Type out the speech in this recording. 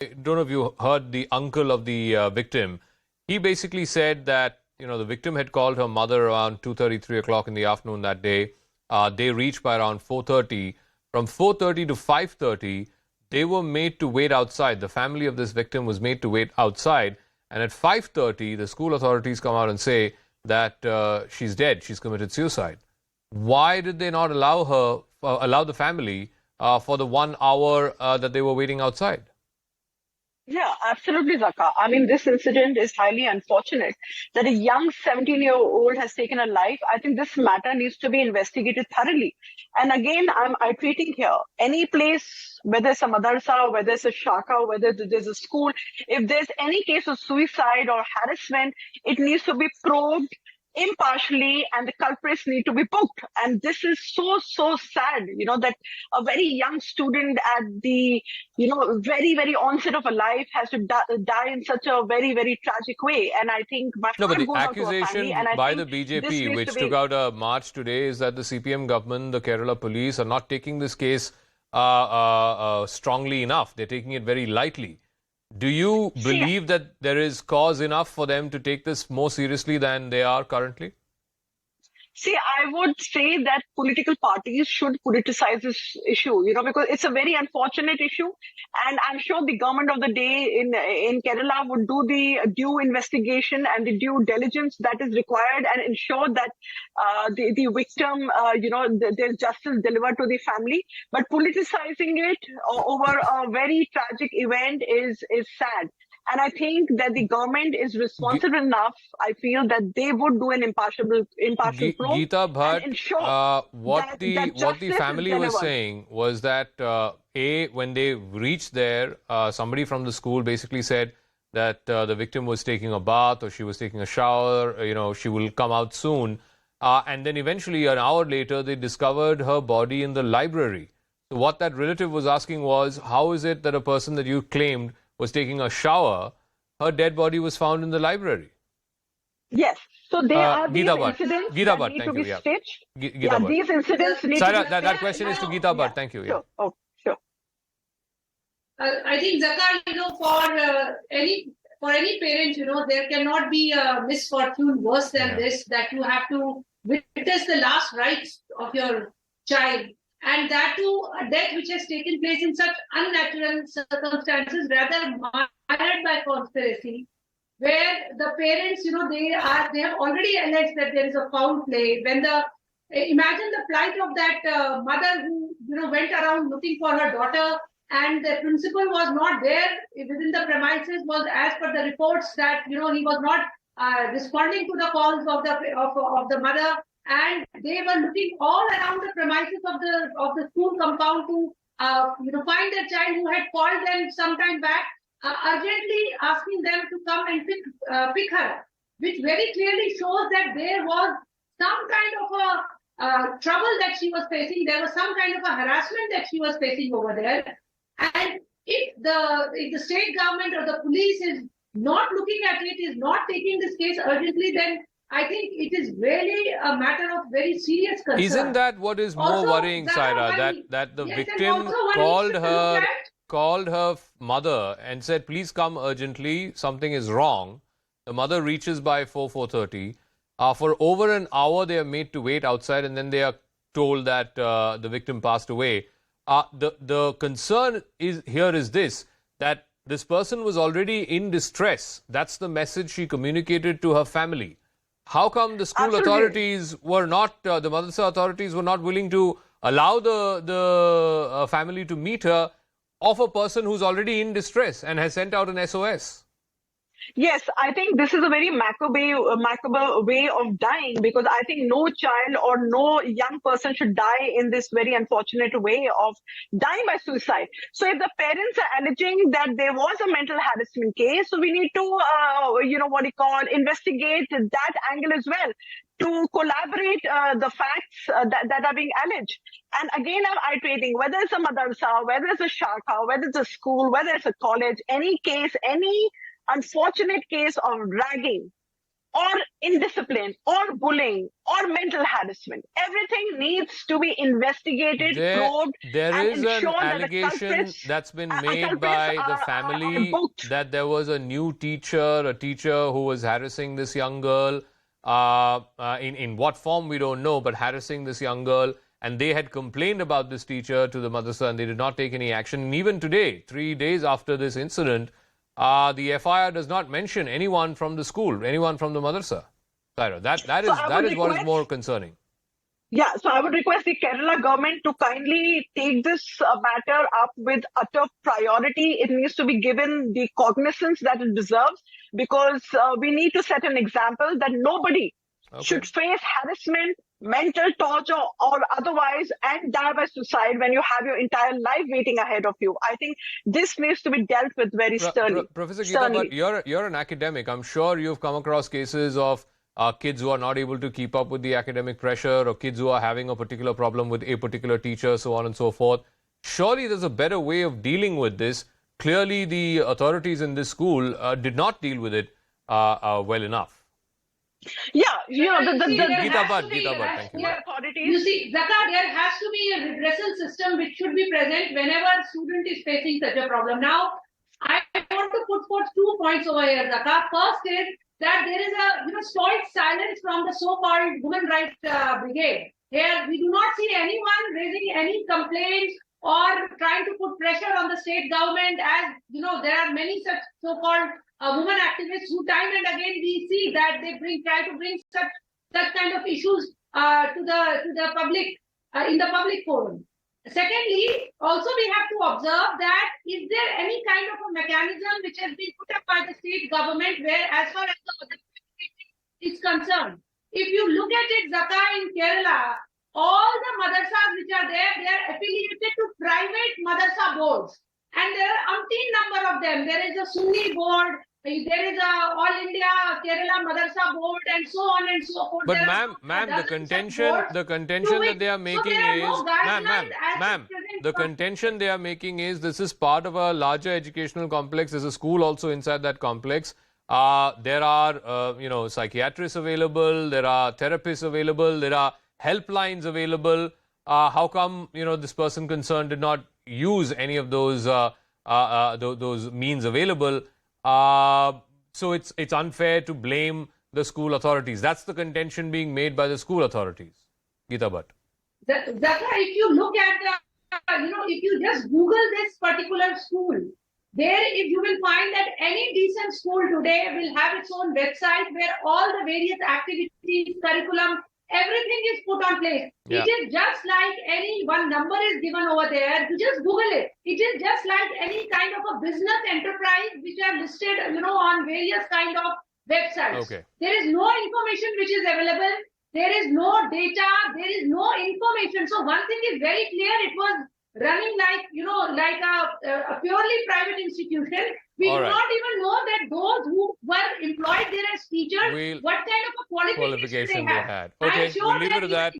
don't know if you heard the uncle of the victim. He basically said that, the victim had called her mother around 2:30, 3 o'clock in the afternoon that day. They reached by around 4:30. From 4:30 to 5:30, they were made to wait outside. The family of this victim was made to wait outside. And at 5:30, the school authorities come out and say that she's dead. She's committed suicide. Why did they not allow the family for the 1 hour that they were waiting outside? Yeah, absolutely, Zaka. I mean, this incident is highly unfortunate that a young 17-year-old has taken a life. I think this matter needs to be investigated thoroughly. And again, I'm iterating here. Any place, whether it's a madrasa, whether it's a shaka, whether there's a school, if there's any case of suicide or harassment, it needs to be probed impartially and the culprits need to be booked. And this is so sad, that a very young student at the, very, very onset of a life has to die in such a very, very tragic way. And I think but the accusation by the BJP, which took out a march today, is that the CPM government, the Kerala police, are not taking this case strongly enough. They're taking it very lightly. Do you believe that there is cause enough for them to take this more seriously than they are currently? See, I would say that political parties should politicize this issue, because it's a very unfortunate issue. And I'm sure the government of the day in Kerala would do the due investigation and the due diligence that is required and ensure that the victim, there's justice delivered to the family. But politicizing it over a very tragic event is sad. And I think that the government is responsible enough, I feel, that they would do an impartial probe. GeetaBhatt, what the family was saying was that, when they reached there, somebody from the school basically said that the victim was taking a bath or she was taking a shower, she will come out soon. And then eventually, an hour later, they discovered her body in the library. So what that relative was asking was, how is it that a person that you claimed was taking a shower, her dead body was found in the library? Yes. So there are these incidents GeetaBhatt, need to be stitched. GeetaBhatt. These incidents need Saira, to be that question is to GeetaBhatt. Thank you. Sure. Oh, sure. I think, Zaka, for any parent, there cannot be a misfortune worse than this, that you have to witness the last rites of your child. And that too, a death which has taken place in such unnatural circumstances, rather marred by conspiracy, where the parents, they have already alleged that there is a foul play. Imagine the plight of that mother who, went around looking for her daughter, and the principal was not there within the premises. Was as per the reports that he was not responding to the calls of the mother. And they were looking all around the premises of the school compound to find their child who had called them some time back, urgently asking them to come and pick her, which very clearly shows that there was some kind of a trouble that she was facing. There was some kind of a harassment that she was facing over there. And if the state government or the police is not looking at it, is not taking this case urgently, then I think it is really a matter of very serious concern. Isn't that what is more worrying, Saira? That the victim called her mother and said, please come urgently, something is wrong. The mother reaches by 4:30. For over an hour, they are made to wait outside, and then they are told that the victim passed away. The concern is this, that this person was already in distress. That's the message she communicated to her family. How come the school authorities were not, the madrasa authorities were not willing to allow the family to meet her of a person who's already in distress and has sent out an SOS? Yes, I think this is a very macabre way of dying, because I think no child or no young person should die in this very unfortunate way of dying by suicide. So if the parents are alleging that there was a mental harassment case, so we need to, investigate that angle as well, to collaborate the facts that are being alleged. And again, I'm iterating, whether it's a madrasa, whether it's a shaka, whether it's a school, whether it's a college, any case, any unfortunate case of ragging, or indiscipline or bullying or mental harassment. Everything needs to be investigated, probed, there and is an ensure that the allegation culprits, that's been uh, made culprits by the are family booked. that there was a new teacher, a teacher who was harassing this young girl. In what form, we don't know, but harassing this young girl. And they had complained about this teacher to the madrasa and they did not take any action. And even today, 3 days after this incident, the FIR does not mention anyone from the school, anyone from the madrasa. Saira, that is what is more concerning. Yeah, so I would request the Kerala government to kindly take this matter up with utter priority. It needs to be given the cognizance that it deserves, because we need to set an example that nobody should face harassment, mental torture, or otherwise, and die by suicide when you have your entire life waiting ahead of you. I think this needs to be dealt with very sternly. Professor GeetaBhatt, you're an academic. I'm sure you've come across cases of kids who are not able to keep up with the academic pressure, or kids who are having a particular problem with a particular teacher, so on and so forth. Surely there's a better way of dealing with this. Clearly the authorities in this school did not deal with it well enough. Yeah, GeetaBhatt, thank you. You see, Zaka, there has to be a redressal system which should be present whenever a student is facing such a problem. Now, I want to put forth 2 points over here, Zaka. First is that there is a stoic silence from the so-called women rights brigade. Here, we do not see anyone raising any complaints or trying to put pressure on the state government. As you know, there are many such so-called women activists who time and again we see that they try to bring such kind of issues to the public in the public forum. Secondly, also we have to observe that is there any kind of a mechanism which has been put up by the state government where, as far as the other is concerned, if you look at it, Zaka, in Kerala, all the madrasas which are there, they are affiliated to private madrasa boards, and there are umpteen number of them. There is a Sunni board, there is a All India Kerala Madrasa board, and so on and so forth. But ma'am, the contention that they are making is, the contention they are making is this is part of a larger educational complex. There's a school also inside that complex. There are, psychiatrists available. There are therapists available. There are helplines available. How come, this person concerned did not use any of those means available? So it's unfair to blame the school authorities. That's the contention being made by the school authorities. GeetaBhatt. Zaka, if you look at if you just Google this particular school, if you will find that any decent school today will have its own website where all the various activities, curriculum, everything is put on place. Yeah. It is just like any one number is given over there. You just Google it. It is just like any kind of a business enterprise which are listed, on various kind of websites. Okay. There is no information which is available. There is no data. There is no information. So one thing is very clear. It was running like a purely private institution. We do not even know that those who were employed there as teachers, what kind of a qualification they had. Okay, we'll leave it to that.